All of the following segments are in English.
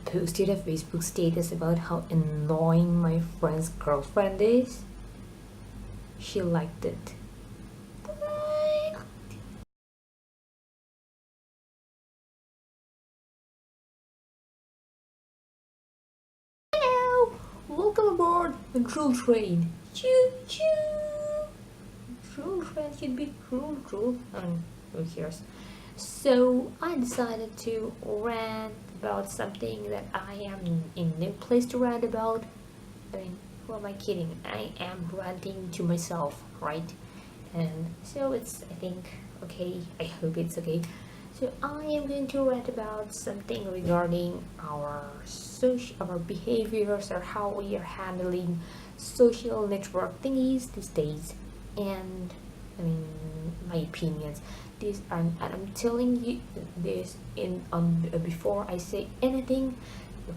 posted a Facebook status about how annoying my friend's girlfriend is. She liked it. Hello! Welcome aboard the Drool train. Choo choo! Drool train should be drool. Who cares? So I decided to rant about something that I am in no place to rant about. I mean, who am I kidding? I am ranting to myself, right? And so it's, I think, okay. I hope it's okay. So I am going to rant about something regarding our behaviors or how we are handling social network thingies these days, and I mean my opinions. This and I'm telling you this in on before I say anything.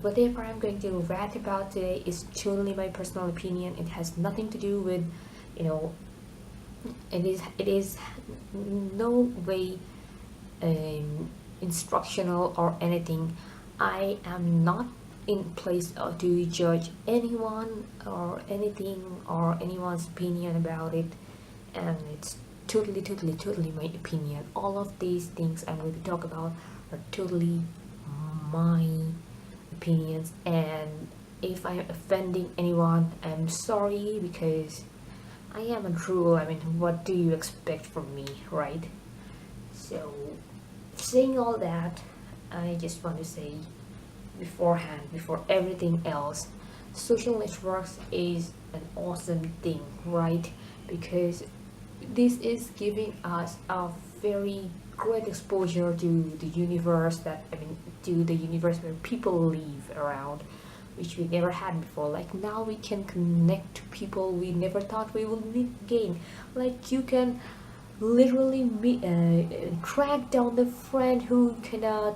Whatever I'm going to rant about today is totally my personal opinion. It has nothing to do with, you know, it is no way instructional or anything. I am not in place to judge anyone or anything or anyone's opinion about it, and it's totally my opinion. All of these things I'm going to talk about are totally my opinions, and if I'm offending anyone, I'm sorry, because I am a Drool. I mean, what do you expect from me, right? So, saying all that, I just want to say beforehand, before everything else, social networks is an awesome thing, right? Because this is giving us a very great exposure to the universe, to the universe where people live around, which we never had before. Like, now we can connect to people we never thought we would meet again. Like, you can literally track down the friend who kind of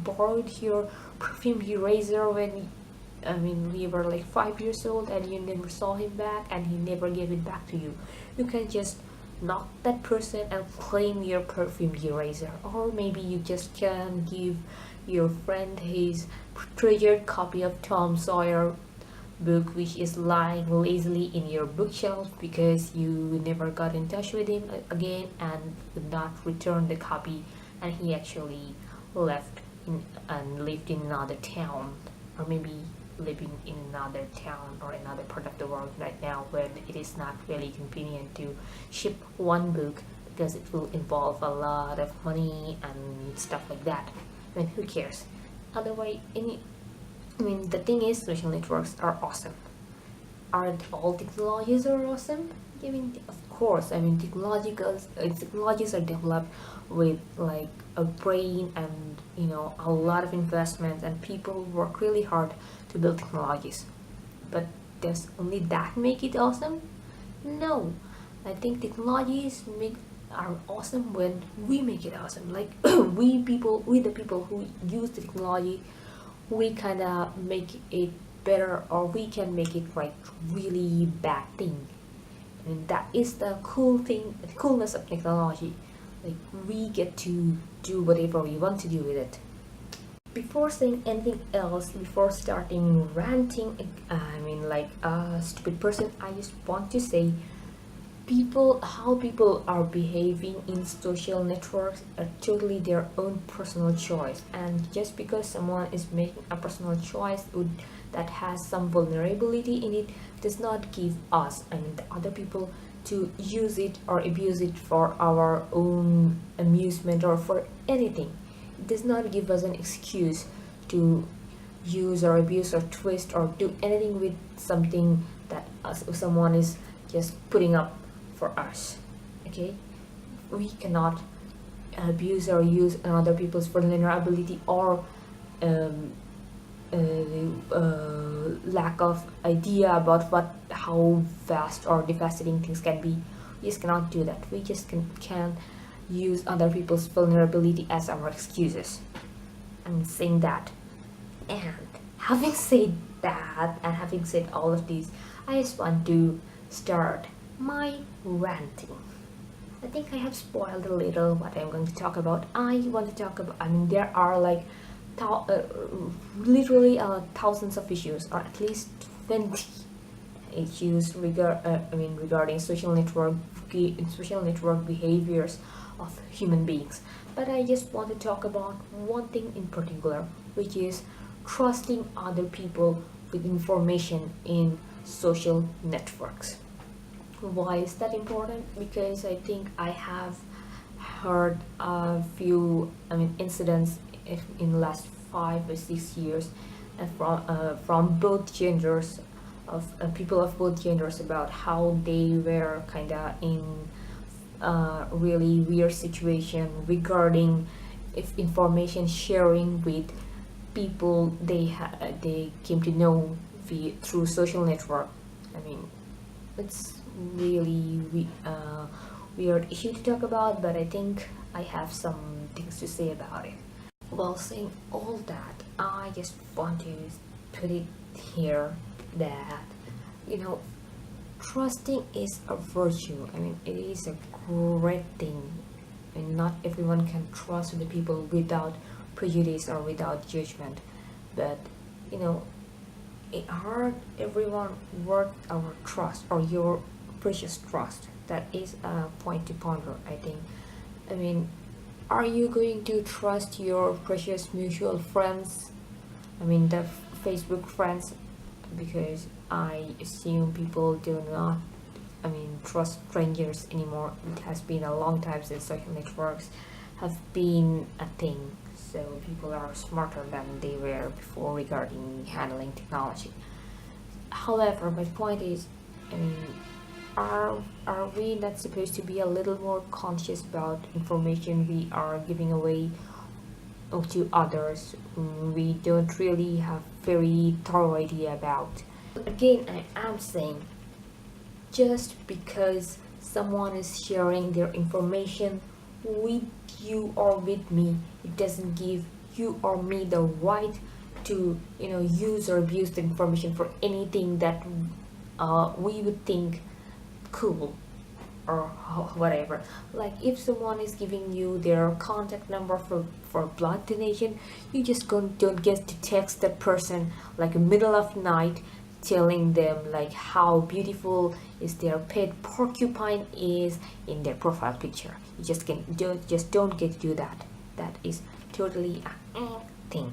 borrowed your perfume eraser when we were like 5 years old, and you never saw him back and he never gave it back to you. You can just knock that person and claim your perfume eraser. Or maybe you just can give your friend his treasured copy of Tom Sawyer book, which is lying lazily in your bookshelf because you never got in touch with him again and could not return the copy, and he actually left and lived in another town, or maybe living in another town or another part of the world right now, when it is not really convenient to ship one book because it will involve a lot of money and stuff like that. I mean, who cares? Otherwise, the thing is, social networks are awesome. Aren't all technologies are awesome? I mean, of course. I mean, technologies are developed with like a brain and a lot of investment, and people work really hard to build technologies. But does only that make it awesome? No. I think technologies are awesome when we make it awesome. Like we the people who use the technology, we kind of make it better, or we can make it like really bad thing. And that is the coolness of technology. Like, we get to do whatever we want to do with it. Before saying anything else, before starting ranting, like a stupid person, I just want to say how people are behaving in social networks are totally their own personal choice, and just because someone is making a personal choice that has some vulnerability in it does not give us, the other people, to use it or abuse it for our own amusement or for anything. It does not give us an excuse to use or abuse or twist or do anything with something that someone is just putting up for us. Okay, we cannot abuse or use other people's vulnerability or lack of idea about how vast or devastating things can be. We just cannot do that. We just can use other people's vulnerability as our excuses. I'm saying that. And having said that, and having said all of these, I just want to start my ranting. I think I have spoiled a little what I'm going to talk about. I want to talk about, there are like literally thousands of issues, or at least 20 issues regarding social network behaviors of human beings. But I just want to talk about one thing in particular, which is trusting other people with information in social networks. Why is that important? Because I think I have heard a few incidents in the last 5 or 6 years from both genders, of people of both genders, about how they were kind of in a really weird situation regarding if information sharing with people they came to know through social network. I mean, it's really weird issue to talk about, but I think I have some things to say about it. While saying all that, I just want to put it here that, you know, trusting is a virtue. I mean, it is a great thing, and not everyone can trust the people without prejudice or without judgment. But, you know, are everyone worth our trust, or your precious trust? That is a point to ponder, I think. I mean, are you going to trust your precious mutual friends? I mean, the Facebook friends, because I assume people do not, trust strangers anymore. It has been a long time since social networks have been a thing. So people are smarter than they were before regarding handling technology. However, my point is, I mean, are we not supposed to be a little more conscious about information we are giving away to others whom we don't really have very thorough idea about? Again, I am saying, just because someone is sharing their information with you or with me, it doesn't give you or me the right to use or abuse the information for anything that we would think cool or whatever. Like, if someone is giving you their contact number for blood donation, you just don't get to text that person like in middle of night telling them like how beautiful is their pet porcupine is in their profile picture. You just don't get to do that. That is totally a thing.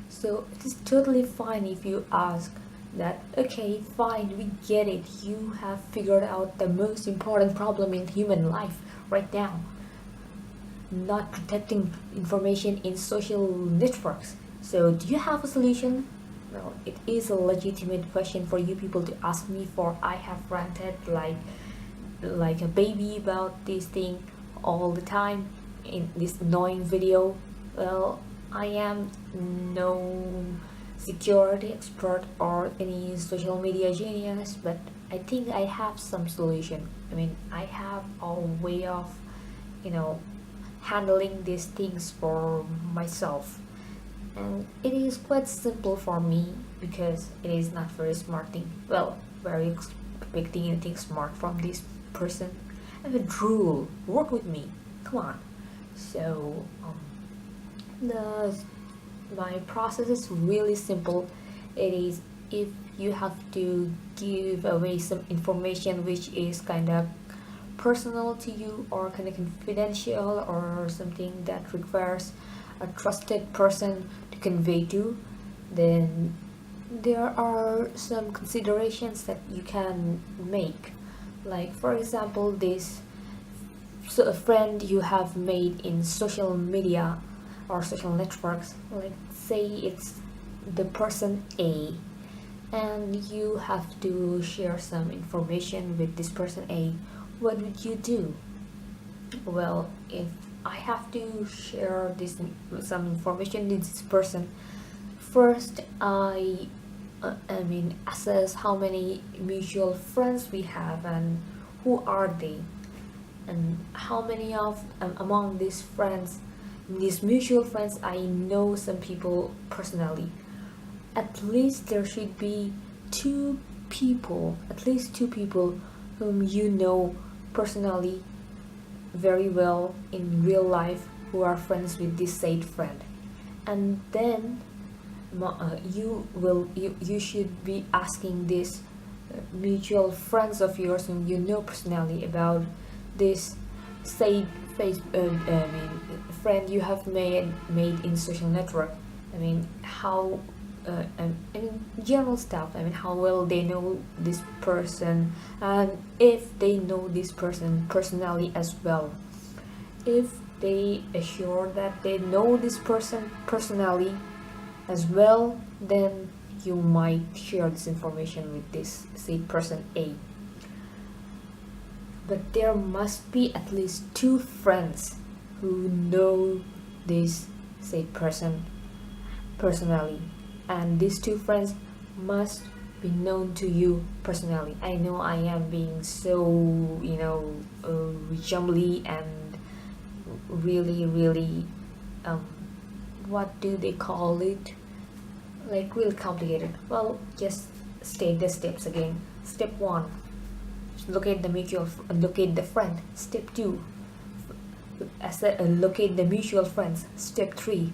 So it is totally fine if you ask that, okay, fine, we get it, you have figured out the most important problem in human life right now, not protecting information in social networks. So do you have a solution? Well, it is a legitimate question for you people to ask me, for I have ranted like a baby about this thing all the time in this annoying video. Well, I am no security expert or any social media genius, but I think I have some solution. I mean, I have a way of handling these things for myself, and it is quite simple for me because it is not very smart thing. Well, very expecting anything smart from this person. I mean, Drool, work with me, come on. So my process is really simple. It is, if you have to give away some information which is kind of personal to you or kind of confidential or something that requires a trusted person to convey to, then there are some considerations that you can make. Like, for example, a friend you have made in social media or social networks, like say it's the person A, and you have to share some information with this person A. What would you do? Well, if I have to share some information with this person, first I assess how many mutual friends we have and who are they, and how many of among these mutual friends I know some people personally. At least there should be at least two people whom you know personally very well in real life, who are friends with this said friend, and then you should be asking these mutual friends of yours whom you know personally about this said friend you have made in social network. I mean, how I mean, general stuff. I mean, how well they know this person, and if they know this person personally as well. If they assure that they know this person personally as well, then you might share this information with this say person A. But there must be at least two friends who know this say person personally, and these two friends must be known to you personally. I know I am being so, jumbly and really what do they call it, like really complicated. Well, just state the steps again. Step 1, locate the friend. Step 2, locate the mutual friends. Step 3,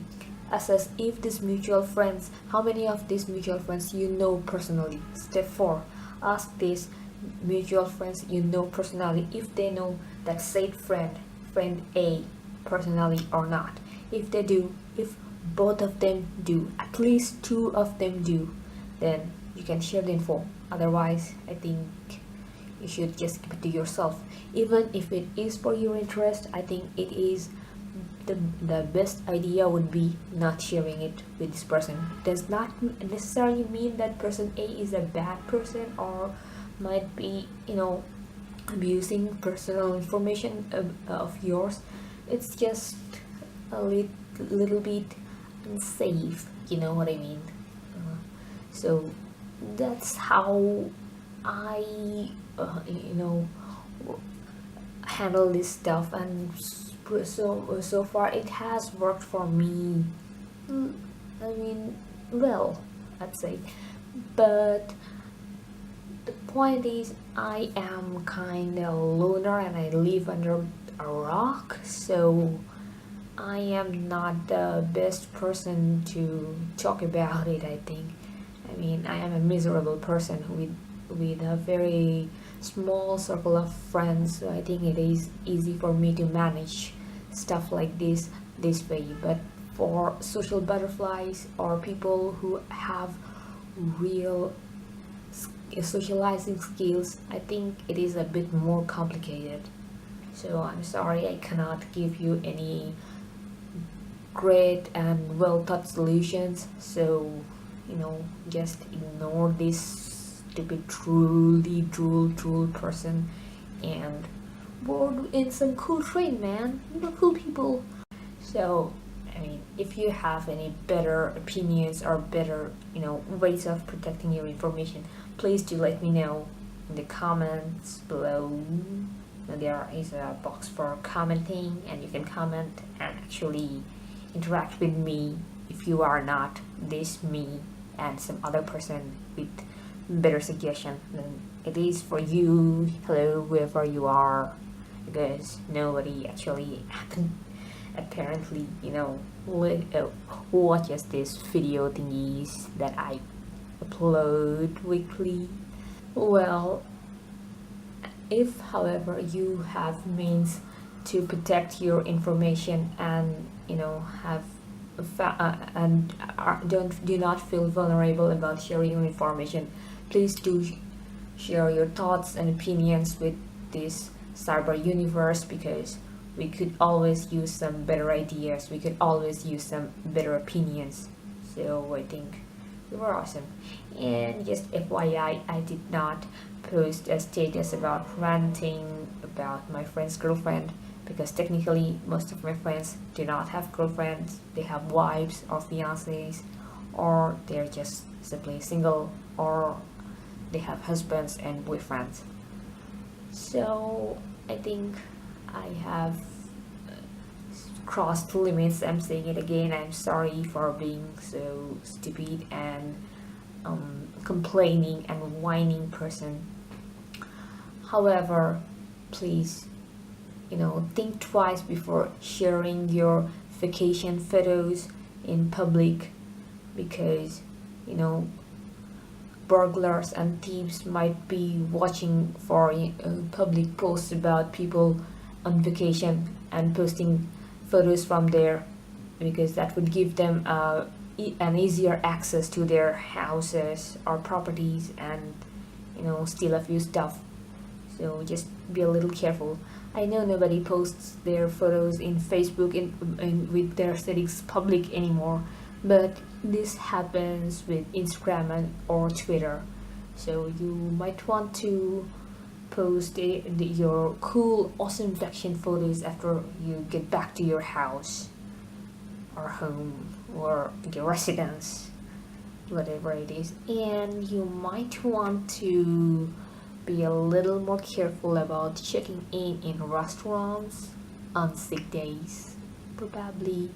assess if these mutual friends, how many of these mutual friends you know personally. Step 4, ask these mutual friends you know personally if they know that said friend A, personally or not. If they do, if both of them do, at least two of them do, then you can share the info. Otherwise, I think you should just keep it to yourself. Even if it is for your interest, I think it is the best idea would be not sharing it with this person. It does not necessarily mean that person A is a bad person or might be, abusing personal information of yours. It's just a little bit unsafe, you know what I mean. So that's how I handle this stuff, and so far it has worked for me. I mean, well, I'd say. But the point is, I am kind of loner and I live under a rock, so I am not the best person to talk about it, I think. I mean, I am a miserable person with a very small circle of friends, so I think it is easy for me to manage stuff like this way. But for social butterflies or people who have real socializing skills, I think it is a bit more complicated. So I'm sorry I cannot give you any great and well thought solutions. So just ignore this stupid drool person and board in some cool train, man. Cool people. So I mean, if you have any better opinions or better ways of protecting your information, please do let me know in the comments below. There is a box for commenting, and you can comment and actually interact with me if you are not this me and some other person with better suggestion. Then it is for you. Hello, whoever you are, because nobody actually apparently watches this video thingies that I upload weekly. Well, if however you have means to protect your information and have do not feel vulnerable about sharing your information, please do share your thoughts and opinions with this cyber universe, because we could always use some better ideas, we could always use some better opinions. So I think you were awesome. And just FYI, I did not post a status about ranting about my friend's girlfriend, because technically most of my friends do not have girlfriends. They have wives or fiancés, or they're just simply single, or they have husbands and boyfriends. So I think I have crossed limits. I'm saying it again. I'm sorry for being so stupid and complaining and whining person. However, please, think twice before sharing your vacation photos in public, because you know burglars and thieves might be watching for public posts about people on vacation and posting photos from there, because that would give them an easier access to their houses or properties, and steal a few stuff. So just be a little careful. I know nobody posts their photos in Facebook with their settings public anymore, but this happens with Instagram or Twitter. So you might want to post your cool, awesome vacation photos after you get back to your house or home or your residence, whatever it is. And you might want to be a little more careful about checking in restaurants on sick days, probably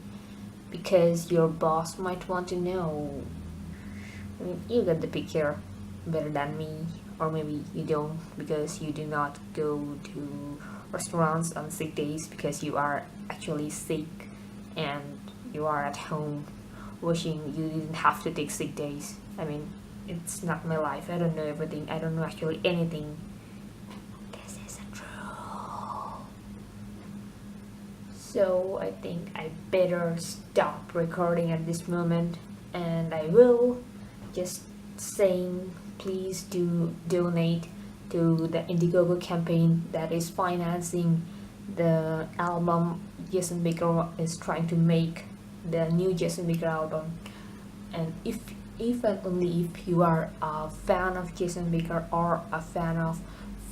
because your boss might want to know. I mean, you get the picture better than me, or maybe you don't, because you do not go to restaurants on sick days because you are actually sick and you are at home wishing you didn't have to take sick days. I mean, it's not my life. I don't know everything. I don't know actually anything. This isn't true. So I think I better stop recording at this moment, and I will just saying please do donate to the Indiegogo campaign that is financing the album Jason Baker is trying to make, the new Jason Baker album. And if and only if you are a fan of Jason Baker or a fan of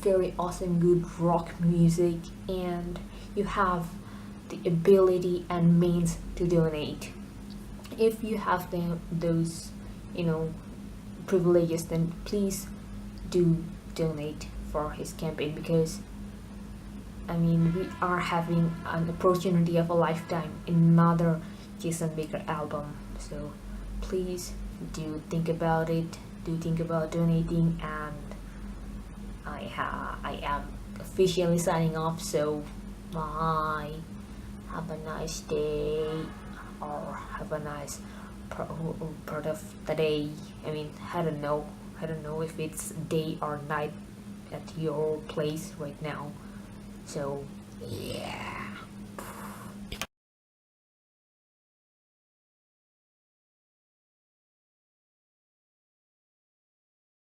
very awesome good rock music and you have the ability and means to donate, if you have those privileges, then please do donate for his campaign, because I mean we are having an opportunity of a lifetime in another Jason Baker album. So please do think about it, do think about donating, and I am officially signing off. So bye, have a nice day, or have a nice part of the day. I mean, I don't know if it's day or night at your place right now. So yeah.